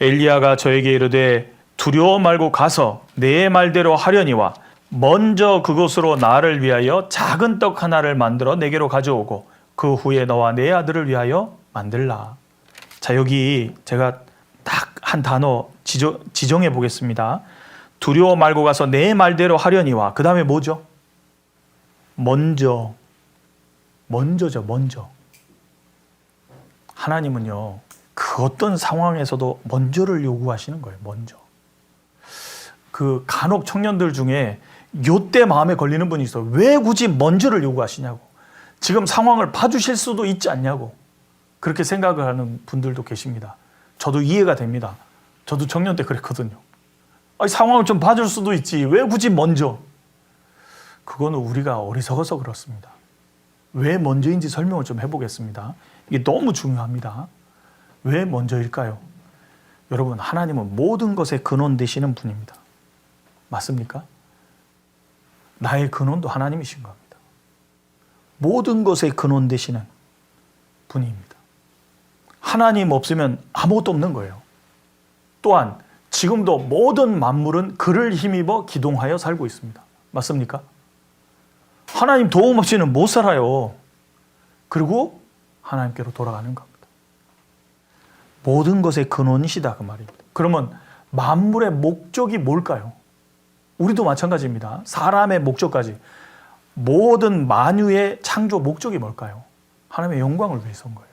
엘리야가 저에게 이르되 두려워 말고 가서 내 말대로 하려니와 먼저 그곳으로 나를 위하여 작은 떡 하나를 만들어 내게로 가져오고 그 후에 너와 내 아들을 위하여 만들라. 자, 여기 제가 딱 한 단어 지정해 보겠습니다. 두려워 말고 가서 내 말대로 하려니와 그 다음에 뭐죠? 먼저죠. 먼저. 하나님은요, 그 어떤 상황에서도 먼저를 요구하시는 거예요. 먼저. 그 간혹 청년들 중에 요때 마음에 걸리는 분이 있어요. 왜 굳이 먼저를 요구하시냐고. 지금 상황을 봐주실 수도 있지 않냐고. 그렇게 생각을 하는 분들도 계십니다. 저도 이해가 됩니다. 저도 청년 때 그랬거든요. 아니, 상황을 좀 봐줄 수도 있지. 왜 굳이 먼저? 그거는 우리가 어리석어서 그렇습니다. 왜 먼저인지 설명을 좀 해보겠습니다. 이게 너무 중요합니다. 왜 먼저일까요? 여러분, 하나님은 모든 것의 근원 되시는 분입니다. 맞습니까? 나의 근원도 하나님이신 겁니다. 모든 것의 근원 되시는 분입니다. 하나님 없으면 아무것도 없는 거예요. 또한 지금도 모든 만물은 그를 힘입어 기동하여 살고 있습니다. 맞습니까? 하나님 도움 없이는 못 살아요. 그리고 하나님께로 돌아가는 겁니다. 모든 것의 근원이시다 그 말입니다. 그러면 만물의 목적이 뭘까요? 우리도 마찬가지입니다. 사람의 목적까지 모든 만유의 창조 목적이 뭘까요? 하나님의 영광을 위해서인 거예요.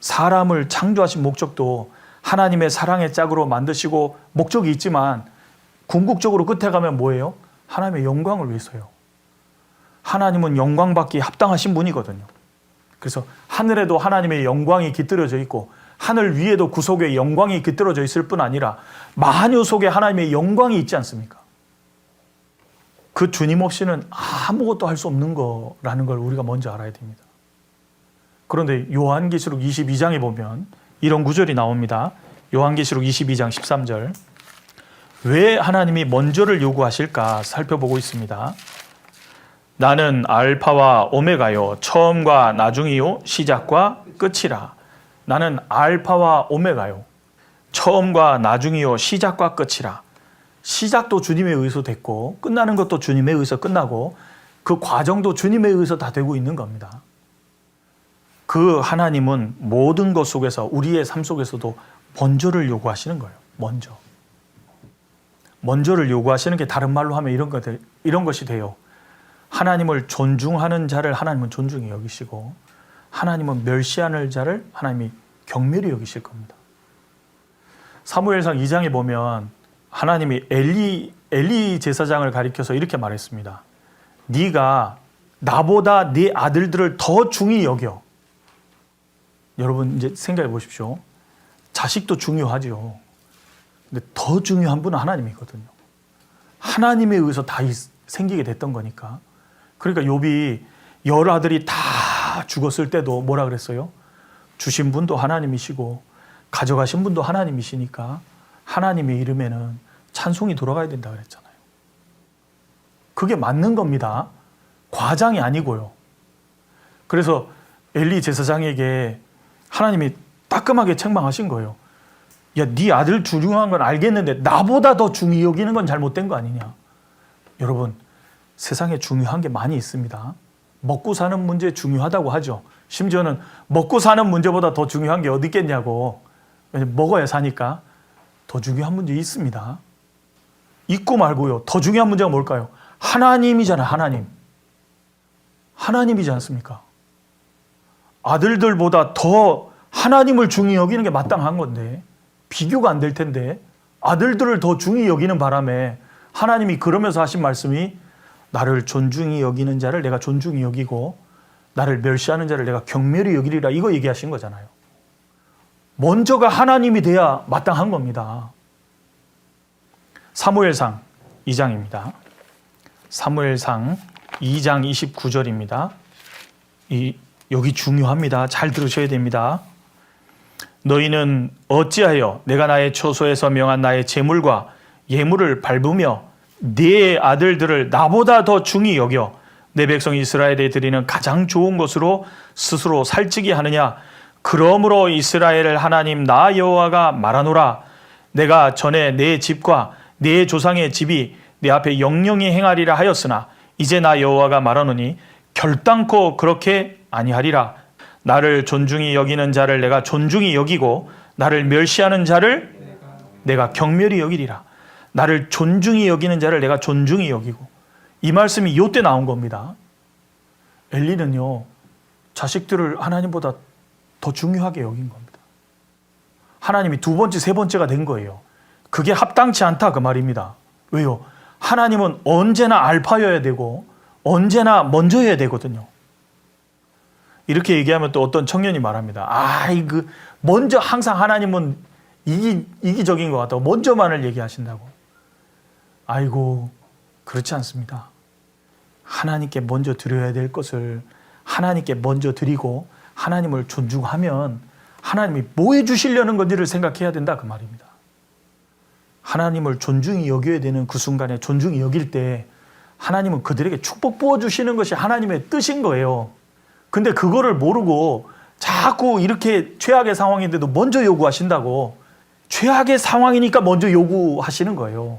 사람을 창조하신 목적도 하나님의 사랑의 짝으로 만드시고 목적이 있지만 궁극적으로 끝에 가면 뭐예요? 하나님의 영광을 위해서요. 하나님은 영광받기 합당하신 분이거든요. 그래서 하늘에도 하나님의 영광이 깃들여져 있고 하늘 위에도 구속의 영광이 깃들어져 있을 뿐 아니라 만유 속에 하나님의 영광이 있지 않습니까? 그 주님 없이는 아무것도 할 수 없는 거라는 걸 우리가 먼저 알아야 됩니다. 그런데 요한계시록 22장에 보면 이런 구절이 나옵니다. 요한계시록 22장 13절. 왜 하나님이 먼저를 요구하실까 살펴보고 있습니다. 나는 알파와 오메가요, 처음과 나중이요, 시작과 끝이라. 나는 알파와 오메가요, 처음과 나중이요, 시작과 끝이라. 시작도 주님에 의해서 됐고 끝나는 것도 주님에 의해서 끝나고 그 과정도 주님에 의해서 다 되고 있는 겁니다. 그 하나님은 모든 것 속에서 우리의 삶 속에서도 먼저를 요구하시는 거예요. 먼저를 요구하시는 게 다른 말로 하면 이런 것이 돼요. 하나님을 존중하는 자를 하나님은 존중히 여기시고 하나님은 멸시하는 자를 하나님이 경멸히 여기실 겁니다. 사무엘상 2장에 보면 하나님이 엘리 제사장을 가리켜서 이렇게 말했습니다. 네가 나보다 네 아들들을 더 중히 여겨. 여러분 이제 생각해 보십시오. 자식도 중요하죠. 근데 더 중요한 분은 하나님이거든요. 하나님에 의해서 다 생기게 됐던 거니까. 그러니까 욥이 10아들이 다 죽었을 때도 뭐라 그랬어요? 주신 분도 하나님이시고 가져가신 분도 하나님이시니까 하나님의 이름에는 찬송이 돌아가야 된다 그랬잖아요. 그게 맞는 겁니다. 과장이 아니고요. 그래서 엘리 제사장에게 하나님이 따끔하게 책망하신 거예요. 야, 네 아들 중요한 건 알겠는데 나보다 더 중히 여기는 건 잘못된 거 아니냐. 여러분, 세상에 중요한 게 많이 있습니다. 먹고 사는 문제 중요하다고 하죠. 심지어는 먹고 사는 문제보다 더 중요한 게 어디 있겠냐고. 먹어야 사니까. 더 중요한 문제 있습니다. 있고 말고요. 더 중요한 문제가 뭘까요? 하나님이잖아요. 하나님이지 않습니까? 아들들보다 더 하나님을 중히 여기는 게 마땅한 건데 비교가 안 될 텐데 아들들을 더 중히 여기는 바람에 하나님이 그러면서 하신 말씀이 나를 존중히 여기는 자를 내가 존중히 여기고 나를 멸시하는 자를 내가 경멸히 여기리라, 이거 얘기하신 거잖아요. 먼저가 하나님이 돼야 마땅한 겁니다. 사무엘상 2장입니다. 사무엘상 2장 29절입니다. 여기 중요합니다. 잘 들으셔야 됩니다. 너희는 어찌하여 내가 나의 처소에서 명한 나의 제물과 예물을 밟으며 네 아들들을 나보다 더 중히 여겨 내 백성 이스라엘에 드리는 가장 좋은 것으로 스스로 살찌게 하느냐? 그러므로 이스라엘 하나님 나 여호와가 말하노라. 내가 전에 내 집과 내 조상의 집이 내 앞에 영영히 행하리라 하였으나 이제 나 여호와가 말하노니 결단코 그렇게 아니하리라. 나를 존중히 여기는 자를 내가 존중히 여기고 나를 멸시하는 자를 내가 경멸히 여기리라. 나를 존중히 여기는 자를 내가 존중히 여기고. 이 말씀이 이때 나온 겁니다. 엘리는요, 자식들을 하나님보다 더 중요하게 여긴 겁니다. 하나님이 두 번째, 세 번째가 된 거예요. 그게 합당치 않다 그 말입니다. 왜요? 하나님은 언제나 알파여야 되고 언제나 먼저여야 되거든요. 이렇게 얘기하면 또 어떤 청년이 말합니다. 먼저 항상 하나님은 이기적인 것 같다고 먼저만을 얘기하신다고. 아이고, 그렇지 않습니다. 하나님께 먼저 드려야 될 것을 하나님께 먼저 드리고 하나님을 존중하면 하나님이 뭐 해주시려는 건지를 생각해야 된다 그 말입니다. 하나님을 존중히 여겨야 되는 그 순간에 존중히 여길 때 하나님은 그들에게 축복 부어주시는 것이 하나님의 뜻인 거예요. 근데 그거를 모르고 자꾸 이렇게 최악의 상황인데도 먼저 요구하신다고. 최악의 상황이니까 먼저 요구하시는 거예요.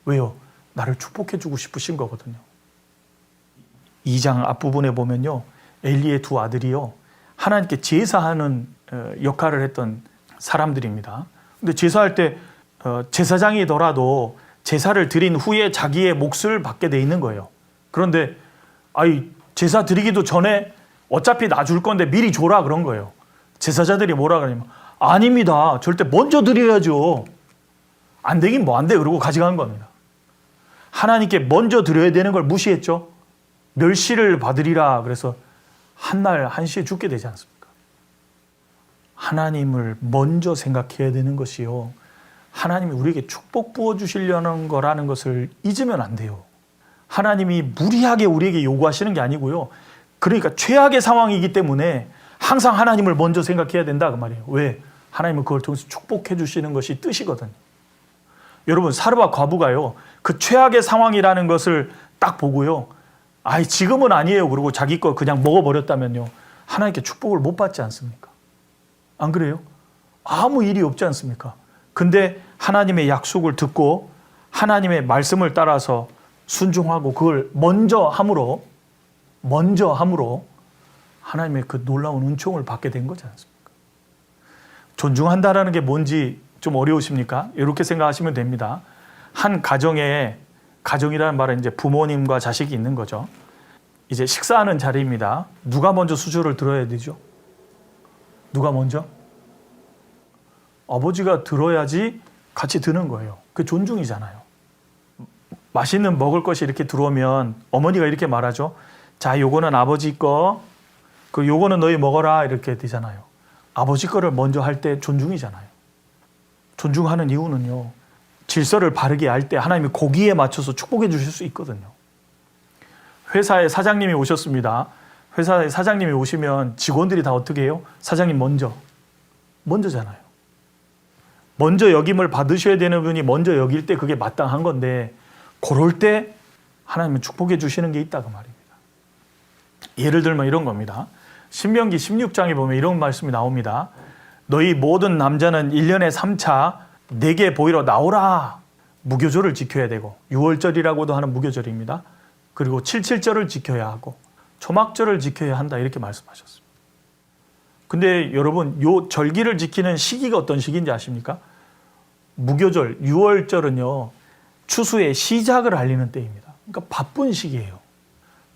왜요? 나를 축복해 주고 싶으신 거거든요. 2장 앞부분에 보면요, 엘리의 두 아들이요, 하나님께 제사하는 역할을 했던 사람들입니다. 근데 제사할 때 제사장이더라도 제사를 드린 후에 자기의 몫을 받게 돼 있는 거예요. 그런데 제사 드리기도 전에 어차피 나 줄 건데 미리 줘라 그런 거예요. 제사자들이 뭐라 그러냐면 아닙니다. 절대 먼저 드려야죠. 안 되긴 뭐 안 돼. 그러고 가져간 겁니다. 하나님께 먼저 드려야 되는 걸 무시했죠. 멸시를 받으리라. 그래서 한날 한시에 죽게 되지 않습니까? 하나님을 먼저 생각해야 되는 것이요, 하나님이 우리에게 축복 부어주시려는 거라는 것을 잊으면 안 돼요. 하나님이 무리하게 우리에게 요구하시는 게 아니고요. 그러니까 최악의 상황이기 때문에 항상 하나님을 먼저 생각해야 된다 그 말이에요. 왜? 하나님은 그걸 통해서 축복해 주시는 것이 뜻이거든요. 여러분, 사르밧 과부가요, 그 최악의 상황이라는 것을 딱 보고요, 지금은 아니에요 그러고 자기 거 그냥 먹어버렸다면요, 하나님께 축복을 못 받지 않습니까? 안 그래요? 아무 일이 없지 않습니까? 근데 하나님의 약속을 듣고 하나님의 말씀을 따라서 순종하고 그걸 먼저 함으로 하나님의 그 놀라운 은총을 받게 된 거지 않습니까? 존중한다라는 게 뭔지 좀 어려우십니까? 이렇게 생각하시면 됩니다. 한 가정이라는 말은 이제 부모님과 자식이 있는 거죠. 이제 식사하는 자리입니다. 누가 먼저 수저를 들어야 되죠? 누가 먼저? 아버지가 들어야지 같이 드는 거예요. 그게 존중이잖아요. 맛있는 먹을 것이 이렇게 들어오면 어머니가 이렇게 말하죠. 자, 요거는 아버지 거, 요거는 너희 먹어라, 이렇게 되잖아요. 아버지 거를 먼저 할 때 존중이잖아요. 존중하는 이유는요, 질서를 바르게 할 때 하나님이 거기에 맞춰서 축복해 주실 수 있거든요. 회사에 사장님이 오셨습니다. 회사에 사장님이 오시면 직원들이 다 어떻게 해요? 사장님 먼저잖아요. 먼저 여김을 받으셔야 되는 분이 먼저 여길 때 그게 마땅한 건데, 그럴 때 하나님은 축복해 주시는 게 있다 그 말입니다. 예를 들면 이런 겁니다. 신명기 16장에 보면 이런 말씀이 나옵니다. 너희 모든 남자는 1년에 3차 내게 보이러 나오라. 무교절을 지켜야 되고, 6월절이라고도 하는 무교절입니다. 그리고 77절을 지켜야 하고 초막절을 지켜야 한다, 이렇게 말씀하셨습니다. 근데 여러분, 요 절기를 지키는 시기가 어떤 시기인지 아십니까? 무교절, 6월절은요, 추수의 시작을 알리는 때입니다. 그러니까 바쁜 시기예요.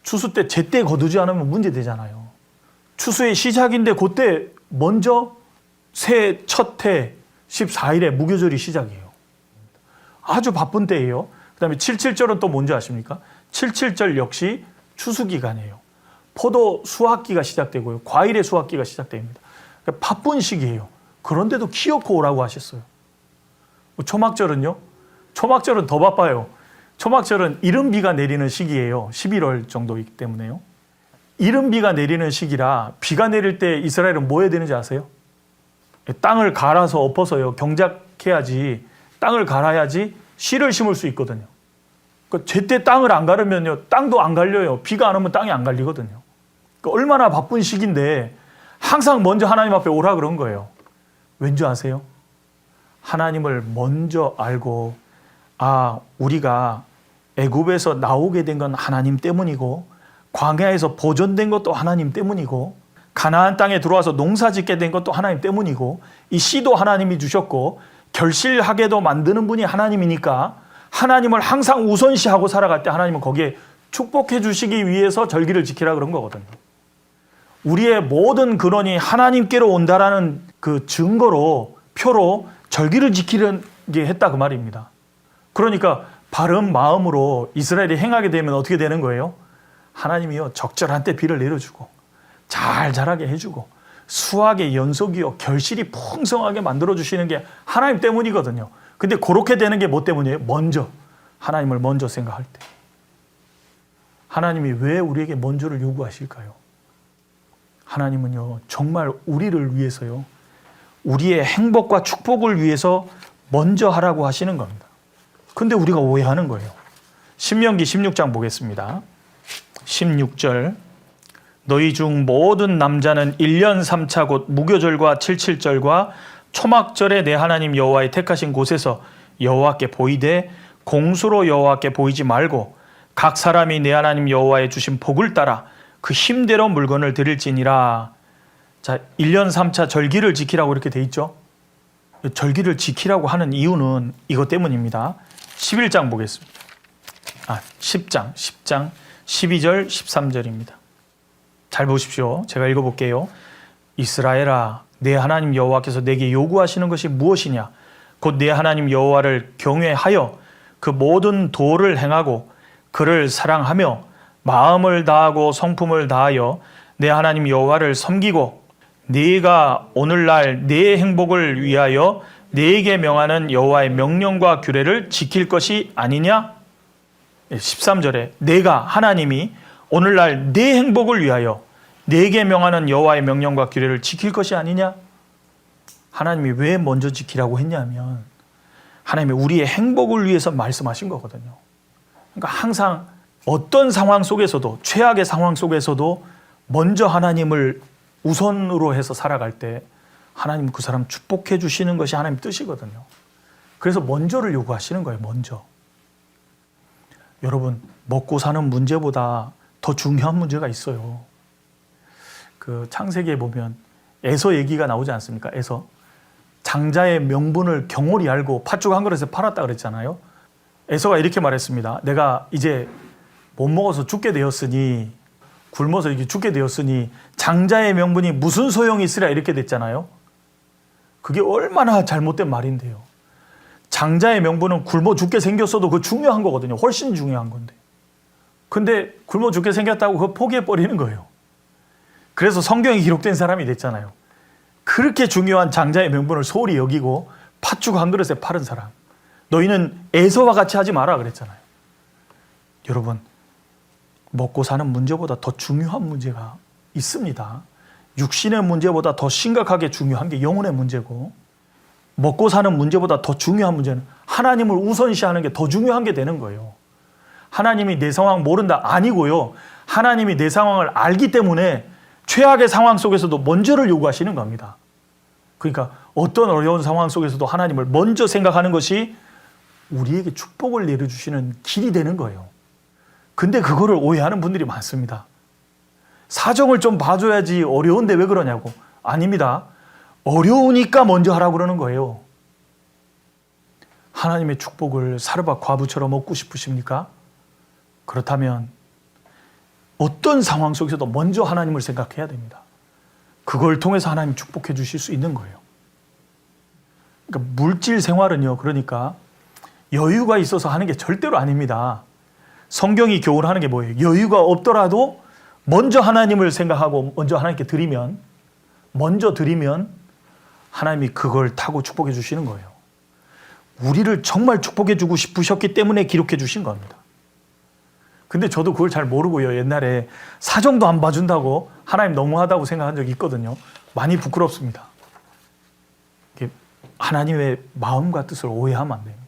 추수 때 제때 거두지 않으면 문제 되잖아요. 추수의 시작인데 그때 먼저 새해 첫 해 14일에 무교절이 시작이에요. 아주 바쁜 때예요. 그 다음에 77절은 또 뭔지 아십니까? 77절 역시 추수기간이에요. 포도 수확기가 시작되고요, 과일의 수확기가 시작됩니다. 그러니까 바쁜 시기예요. 그런데도 키워코 오라고 하셨어요. 초막절은요? 초막절은 더 바빠요. 초막절은 이른비가 내리는 시기예요. 11월 정도이기 때문에요. 이른비가 내리는 시기라 비가 내릴 때 이스라엘은 뭐 해야 되는지 아세요? 땅을 갈아서 엎어서요, 경작해야지, 땅을 갈아야지 씨를 심을 수 있거든요. 그러니까 제때 땅을 안 가르면요, 땅도 안 갈려요. 비가 안 오면 땅이 안 갈리거든요. 그러니까 얼마나 바쁜 시기인데 항상 먼저 하나님 앞에 오라 그런 거예요. 왠지 아세요? 하나님을 먼저 알고 우리가 애굽에서 나오게 된 건 하나님 때문이고 광야에서 보존된 것도 하나님 때문이고 가나안 땅에 들어와서 농사 짓게 된 것도 하나님 때문이고 이 씨도 하나님이 주셨고 결실하게도 만드는 분이 하나님이니까 하나님을 항상 우선시하고 살아갈 때 하나님은 거기에 축복해 주시기 위해서 절기를 지키라 그런 거거든요. 우리의 모든 근원이 하나님께로 온다라는 그 증거로 표로 절기를 지키는 게 했다 그 말입니다. 그러니까 바른 마음으로 이스라엘이 행하게 되면 어떻게 되는 거예요? 하나님이요 적절한 때 비를 내려주고 잘 자라게 해주고 수확의 연속이요 결실이 풍성하게 만들어주시는 게 하나님 때문이거든요. 근데 그렇게 되는 게 뭐 때문이에요? 먼저 하나님을 먼저 생각할 때. 하나님이 왜 우리에게 먼저를 요구하실까요? 하나님은요 정말 우리를 위해서요 우리의 행복과 축복을 위해서 먼저 하라고 하시는 겁니다. 근데 우리가 오해하는 거예요. 신명기 16장 보겠습니다. 16절 너희 중 모든 남자는 1년 3차 곧 무교절과 77절과 초막절에 내 하나님 여호와의 택하신 곳에서 여호와께 보이되 공수로 여호와께 보이지 말고 각 사람이 내 하나님 여호와의 주신 복을 따라 그 힘대로 물건을 드릴지니라. 자, 1년 3차 절기를 지키라고 이렇게 돼 있죠. 절기를 지키라고 하는 이유는 이것 때문입니다. 11장 보겠습니다. 10장 12절 13절입니다. 잘 보십시오. 제가 읽어볼게요. 이스라엘아 내 하나님 여호와께서 내게 요구하시는 것이 무엇이냐 곧 내 하나님 여호와를 경외하여 그 모든 도를 행하고 그를 사랑하며 마음을 다하고 성품을 다하여 내 하나님 여호와를 섬기고 네가 오늘날 네 행복을 위하여 네게 명하는 여호와의 명령과 규례를 지킬 것이 아니냐? 13절에 내가 하나님이 오늘날 네 행복을 위하여 네게 명하는 여호와의 명령과 규례를 지킬 것이 아니냐? 하나님이 왜 먼저 지키라고 했냐면 하나님이 우리의 행복을 위해서 말씀하신 거거든요. 그러니까 항상 어떤 상황 속에서도 최악의 상황 속에서도 먼저 하나님을 우선으로 해서 살아갈 때 하나님 그 사람 축복해 주시는 것이 하나님 뜻이거든요. 그래서 먼저를 요구하시는 거예요. 먼저. 여러분 먹고 사는 문제보다 더 중요한 문제가 있어요. 그 창세기에 보면 에서 얘기가 나오지 않습니까? 에서 장자의 명분을 경홀히 알고 팥죽 한 그릇에 팔았다 그랬잖아요. 에서가 이렇게 말했습니다. 내가 이제 못 먹어서 죽게 되었으니 굶어서 이렇게 죽게 되었으니 장자의 명분이 무슨 소용이 있으랴 이렇게 됐잖아요. 그게 얼마나 잘못된 말인데요. 장자의 명분은 굶어 죽게 생겼어도 그거 중요한 거거든요. 훨씬 중요한 건데. 근데 굶어 죽게 생겼다고 그거 포기해버리는 거예요. 그래서 성경에 기록된 사람이 됐잖아요. 그렇게 중요한 장자의 명분을 소홀히 여기고 팥죽 한 그릇에 팔은 사람. 너희는 에서와 같이 하지 마라 그랬잖아요. 여러분 먹고 사는 문제보다 더 중요한 문제가 있습니다. 육신의 문제보다 더 심각하게 중요한 게 영혼의 문제고 먹고 사는 문제보다 더 중요한 문제는 하나님을 우선시하는 게 더 중요한 게 되는 거예요. 하나님이 내 상황 모른다 아니고요. 하나님이 내 상황을 알기 때문에 최악의 상황 속에서도 먼저를 요구하시는 겁니다. 그러니까 어떤 어려운 상황 속에서도 하나님을 먼저 생각하는 것이 우리에게 축복을 내려주시는 길이 되는 거예요. 근데 그거를 오해하는 분들이 많습니다. 사정을 좀 봐줘야지 어려운데 왜 그러냐고. 아닙니다. 어려우니까 먼저 하라고 그러는 거예요. 하나님의 축복을 사르밧 과부처럼 얻고 싶으십니까? 그렇다면 어떤 상황 속에서도 먼저 하나님을 생각해야 됩니다. 그걸 통해서 하나님 축복해 주실 수 있는 거예요. 그러니까 물질 생활은요. 그러니까 여유가 있어서 하는 게 절대로 아닙니다. 성경이 교훈하는 게 뭐예요? 여유가 없더라도 먼저 하나님을 생각하고 먼저 하나님께 먼저 드리면 하나님이 그걸 타고 축복해 주시는 거예요. 우리를 정말 축복해 주고 싶으셨기 때문에 기록해 주신 겁니다. 근데 저도 그걸 잘 모르고요. 옛날에 사정도 안 봐준다고 하나님 너무하다고 생각한 적이 있거든요. 많이 부끄럽습니다. 하나님의 마음과 뜻을 오해하면 안 됩니다.